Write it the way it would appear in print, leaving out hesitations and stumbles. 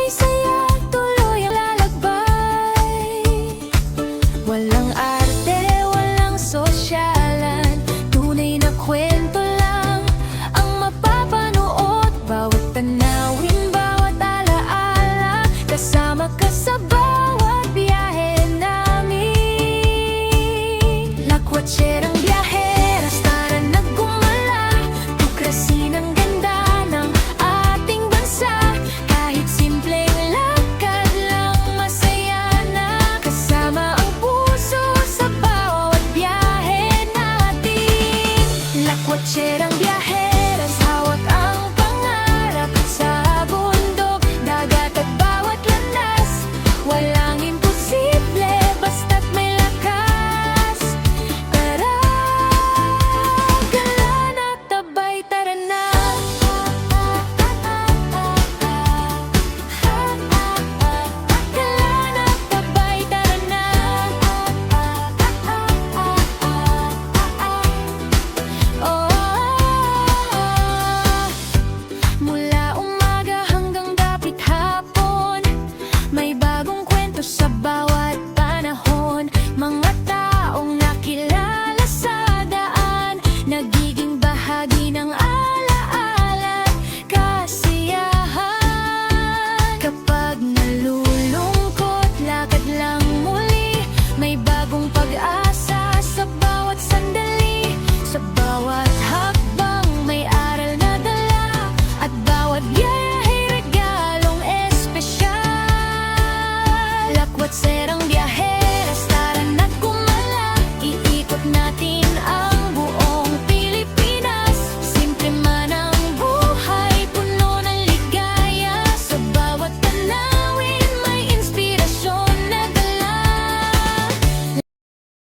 may saya, tuloy ang lalakbay. Walang arte, walang sosyalan, tunay na kwento lang ang mapapanood. Bawat tanawin, bawat alaala, kasama ka sa bawat biyahe namin. Lakwatserang biyaheras, tara na gumala, tuklasin ang ganda ng ating bansa. Kahit simpleng lakad lang, masaya na, kasama ang puso sa bawat biyahe natin. Lakwatserang biyaheras, hawak ang pangarap sa bundok, dagat at bawat landas. Walang imposible, basta't may lakas. Tara, galan at tabay, tara na. Galan at tabay, tara na. Mula umaga hanggang dapit hapon, may bagong kwento sa bawat panahon. Mga taong nakilala sa daan, nagiging bahagi ng alaala at kasiyahan. Kapag nalulungkot, lakad lang muli, may bagong pag-asa sa bawat sandali. Sa bawat hakbang may aral na dala, at bawat biyahe regalong espesyal. Lakwatserang